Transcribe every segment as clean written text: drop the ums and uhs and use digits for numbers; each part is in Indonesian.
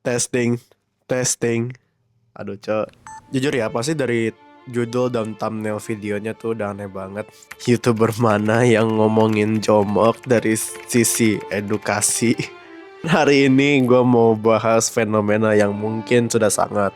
Testing, testing. Aduh, Cok. Jujur ya, pasti dari judul dan thumbnail videonya tuh udah aneh banget. YouTuber mana yang ngomongin jomok dari sisi edukasi? Hari ini gue mau bahas fenomena yang mungkin sudah sangat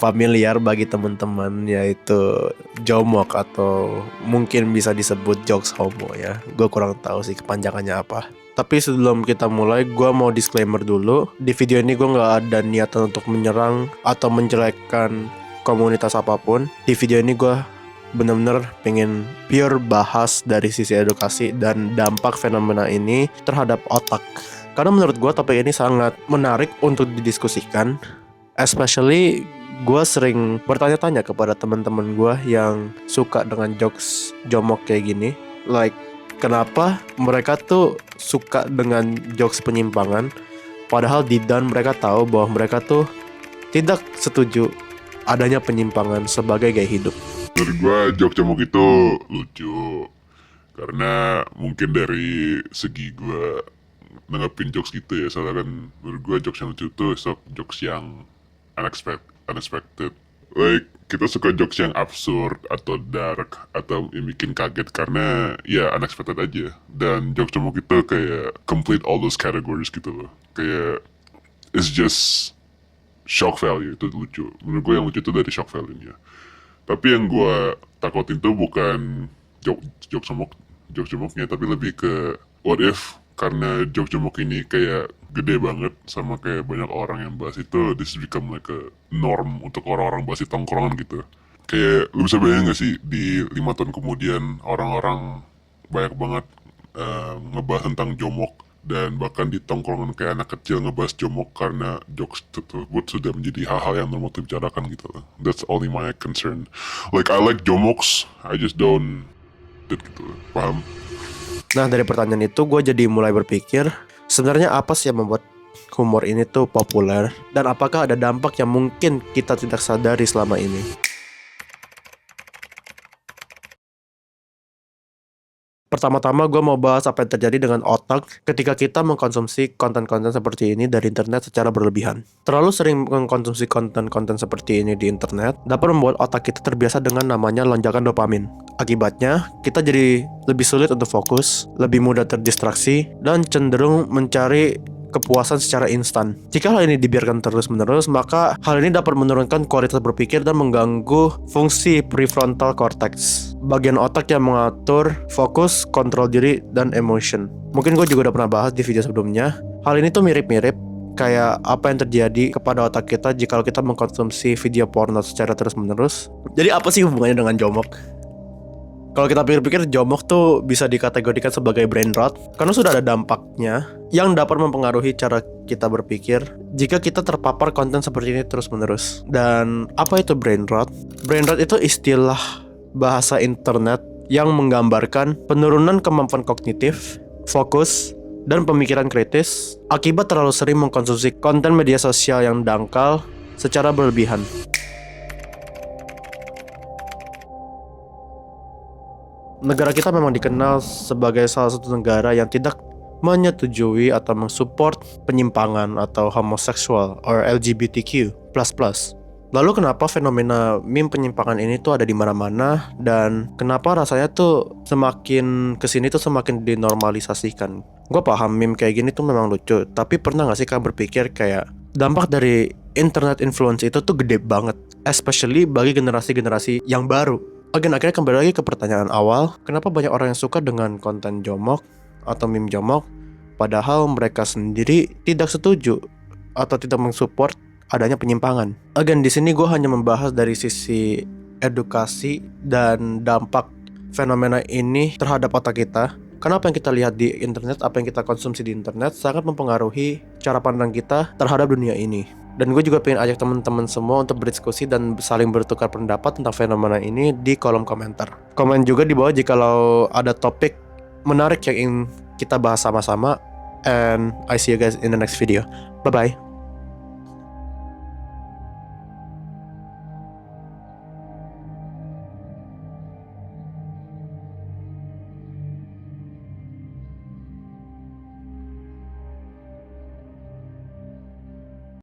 familiar bagi teman-teman, yaitu jomok atau mungkin bisa disebut jokes homo ya. Gue kurang tahu sih kepanjangannya apa. Tapi sebelum kita mulai, gue mau disclaimer dulu. Di video ini gue gak ada niatan untuk menyerang atau menjelekkan komunitas apapun. Di video ini gue bener-bener pengen pure bahas dari sisi edukasi dan dampak fenomena ini terhadap otak. Karena menurut gue topik ini sangat menarik untuk didiskusikan. Especially gue sering bertanya-tanya kepada teman-teman gue yang suka dengan jokes jomok kayak gini. Like, kenapa mereka tuh suka dengan jokes penyimpangan, padahal di dalam mereka tahu bahwa mereka tuh tidak setuju adanya penyimpangan sebagai gaya hidup. Menurut gue jokes jomok itu lucu, karena mungkin dari segi gue nanggepin jokes gitu ya. Soalnya kan menurut gue jokes yang lucu tuh jokes yang unexpected. Like, kita suka jokes yang absurd atau dark atau yang bikin kaget karena ya unexpected aja. Dan jokes jomok itu kayak complete all those categories gitu loh. Kayak it's just shock value, itu lucu. Menurut gue yang lucu itu dari shock value-nya. Tapi yang gue takutin tuh bukan jokes jomoknya, tapi lebih ke what if karena jokes jomok ini kayak gede banget sama kayak banyak orang yang bahas itu, this become like a norm untuk orang-orang bahas di tongkrongan gitu. Kayak lu bisa bayangin gak sih di 5 tahun kemudian orang-orang banyak banget ngebahas tentang jomok, dan bahkan di tongkrongan kayak anak kecil ngebahas jomok karena jokes tersebut sudah menjadi hal-hal yang normal dibicarakan gitu. That's only my concern. Like, I like jomokes, I just don't gitu. Paham? Nah, dari pertanyaan itu gue jadi mulai berpikir, sebenarnya apa sih yang membuat humor ini tuh populer, dan apakah ada dampak yang mungkin kita tidak sadari selama ini. Pertama-tama gue mau bahas apa yang terjadi dengan otak ketika kita mengkonsumsi konten-konten seperti ini dari internet secara berlebihan. Terlalu sering mengkonsumsi konten-konten seperti ini di internet dapat membuat otak kita terbiasa dengan namanya lonjakan dopamin. Akibatnya, kita jadi lebih sulit untuk fokus, lebih mudah terdistraksi, dan cenderung mencari kepuasan secara instan. Jika hal ini dibiarkan terus-menerus, maka hal ini dapat menurunkan kualitas berpikir dan mengganggu fungsi prefrontal cortex, bagian otak yang mengatur fokus, kontrol diri, dan emotion. Mungkin gue juga udah pernah bahas di video sebelumnya. Hal ini tuh mirip-mirip kayak apa yang terjadi kepada otak kita jika kita mengkonsumsi video porno secara terus-menerus. Jadi apa sih hubungannya dengan jomok? Kalau kita pikir-pikir, jomok tuh bisa dikategorikan sebagai brain rot karena sudah ada dampaknya yang dapat mempengaruhi cara kita berpikir jika kita terpapar konten seperti ini terus-menerus. Dan apa itu brain rot? Brain rot itu istilah bahasa internet yang menggambarkan penurunan kemampuan kognitif, fokus, dan pemikiran kritis akibat terlalu sering mengkonsumsi konten media sosial yang dangkal secara berlebihan. Negara kita memang dikenal sebagai salah satu negara yang tidak menyetujui atau mensupport penyimpangan atau homoseksual or LGBTQ++. Lalu kenapa fenomena meme penyimpangan ini tuh ada di mana-mana, dan kenapa rasanya tuh semakin kesini tuh semakin dinormalisasikan? Gue paham meme kayak gini tuh memang lucu, tapi pernah gak sih kalian berpikir kayak dampak dari internet influence itu tuh gede banget, especially bagi generasi-generasi yang baru? Akhirnya kembali lagi ke pertanyaan awal, kenapa banyak orang yang suka dengan konten jomok atau meme jomok, padahal mereka sendiri tidak setuju atau tidak mensupport adanya penyimpangan. Di sini gue hanya membahas dari sisi edukasi dan dampak fenomena ini terhadap otak kita. Karena apa yang kita lihat di internet, apa yang kita konsumsi di internet sangat mempengaruhi cara pandang kita terhadap dunia ini. Dan gue juga pengen ajak teman-teman semua untuk berdiskusi dan saling bertukar pendapat tentang fenomena ini di kolom komentar. Komen juga di bawah jikalau ada topik menarik yang ingin kita bahas sama-sama. And I see you guys in the next video. Bye-bye.